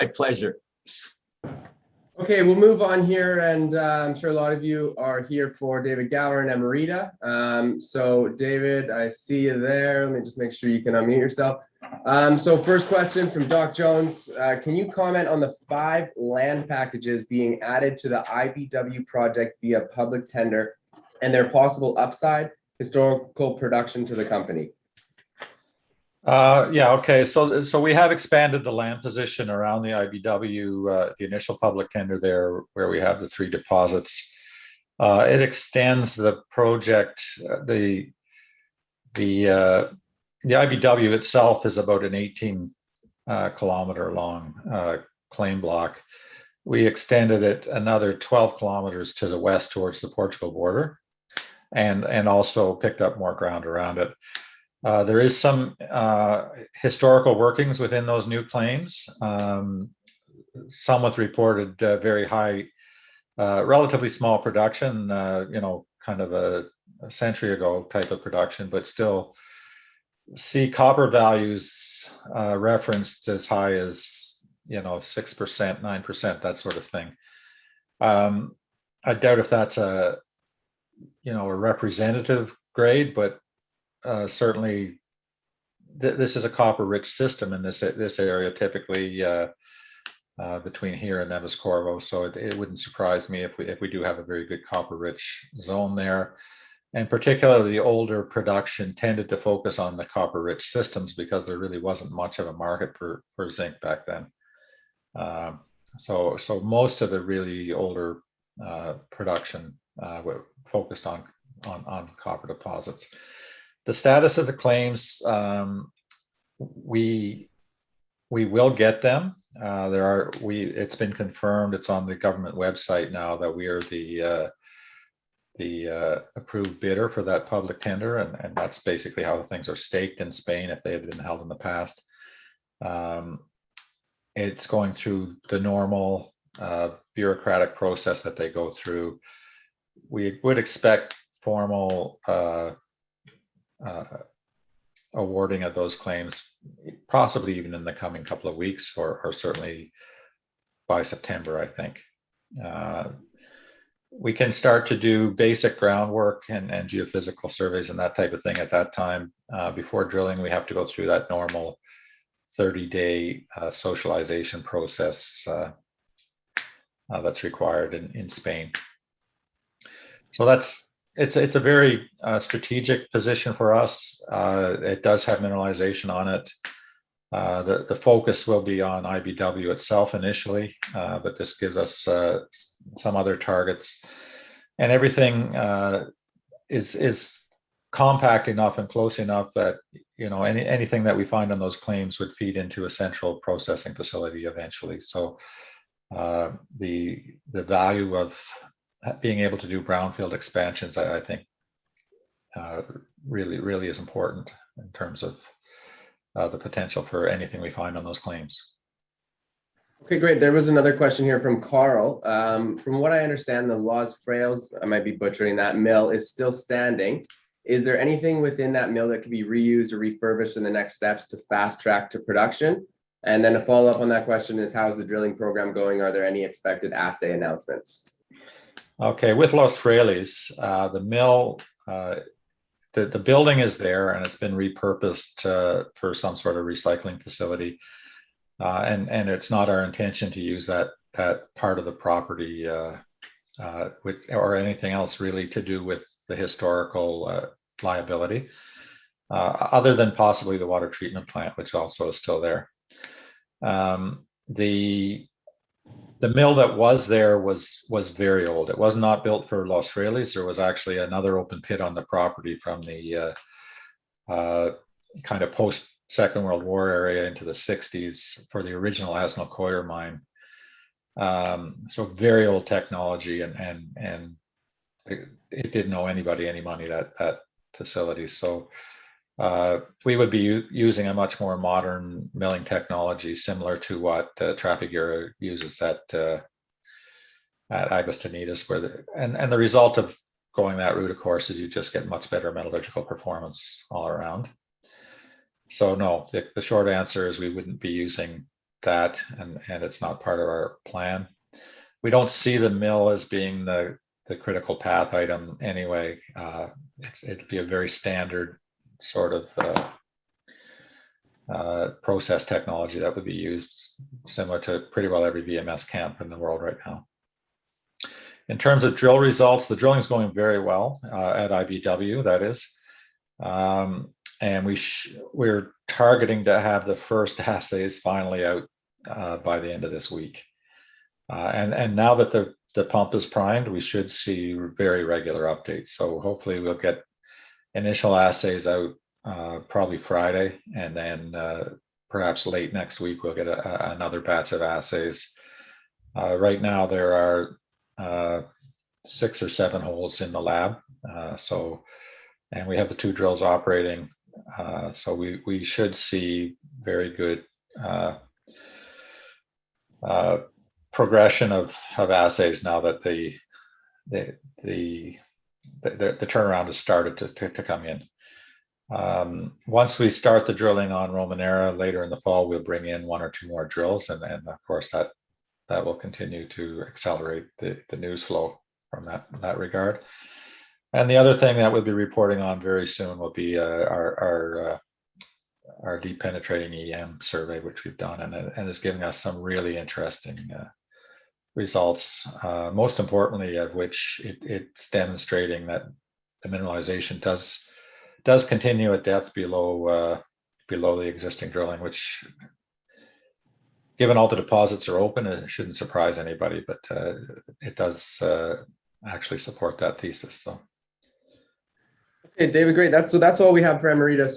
My pleasure. Okay, we'll move on here, and I'm sure a lot of you are here for David Gower and Emerita. So David, I see you there. Let me just make sure you can unmute yourself. So first question from Doc Jones. Can you comment on the 5 land packages being added to the IBW project via public tender and their possible upside, historical production to the company? Yeah, okay. So we have expanded the land position around the IBW, the initial public tender there, where we have the 3 deposits. It extends the project. The IBW itself is about an 18 kilometer long claim block. We extended it another 12 kilometers to the west towards the Portugal border, and also picked up more ground around it. There is some historical workings within those new claims. Some with reported very high, relatively small production, kind of a century ago type of production, but still see copper values referenced as high as 6%, 9%, that sort of thing. I doubt if that's a representative grade, but certainly this is a copper rich system in this area, typically between here and Neves Corvo, so it wouldn't surprise me if we do have a very good copper rich zone there. And particularly the older production tended to focus on the copper rich systems because there really wasn't much of a market for zinc back then. So most of the really older production focused on copper deposits. The status of the claims, we will get them. It's been confirmed. It's on the government website now that we are the approved bidder for that public tender, and that's basically how things are staked in Spain if they had been held in the past. It's going through the normal bureaucratic process that they go through. We would expect formal awarding of those claims, possibly even in the coming couple of weeks, or certainly by September, I think. We can start to do basic groundwork and geophysical surveys and that type of thing at that time. Before drilling, we have to go through that normal 30-day socialization process that's required in Spain. So it's a very strategic position for us. It does have mineralization on it. The focus will be on IBW itself initially, but this gives us some other targets, and everything is compact enough and close enough that anything that we find on those claims would feed into a central processing facility eventually. So the value of being able to do brownfield expansions, I think, really is important in terms of the potential for anything we find on those claims. Okay, great. There was another question here from Carl. From what I understand, the Los Frailes, I might be butchering that, mill is still standing. Is there anything within that mill that could be reused or refurbished in the next steps to fast track to production? And then a follow-up on that question is, how's the drilling program going? Are there any expected assay announcements? Okay, with Los Frailes, the mill, the building is there and it's been repurposed for some sort of recycling facility. And it's not our intention to use that part of the property or anything else really to do with the historical liability, other than possibly the water treatment plant, which also is still there. The mill that was there was very old. It was not built for Los Frailes. There was actually another open pit on the property from the kind of post Second World War area into the 60s for the original Asno-Coyer mine. So very old technology, and it didn't owe anybody any money, that facility. So we would be using a much more modern milling technology, similar to what Trafigura uses at Aguastinitas, and the result of going that route, of course, is you just get much better metallurgical performance all around. So no, the short answer is we wouldn't be using that, and it's not part of our plan. We don't see the mill as being the critical path item anyway. It'd be a very standard sort of process technology that would be used, similar to pretty well every VMS camp in the world right now. In terms of drill results, the drilling is going very well at IBW, that is. And we're targeting to have the first assays finally out by the end of this week. And now that the pump is primed, we should see very regular updates. So hopefully we'll get initial assays out probably Friday, and then perhaps late next week we'll get another batch of assays. Right now there are 6 or 7 holes in the lab, and we have the 2 drills operating, so we should see very good progression of assays now that the turnaround has started to come in. Once we start the drilling on Romanera later in the fall, we'll bring in 1 or 2 more drills, and of course that will continue to accelerate the news flow from that regard. And the other thing that we'll be reporting on very soon will be our deep penetrating EM survey, which we've done, and is giving us some really interesting results. Most importantly, of which it's demonstrating that the mineralization does continue at depth below the existing drilling, which, given all the deposits are open, it shouldn't surprise anybody, but it does actually support that thesis. So. Okay, David, great. That's all we have for Emerita.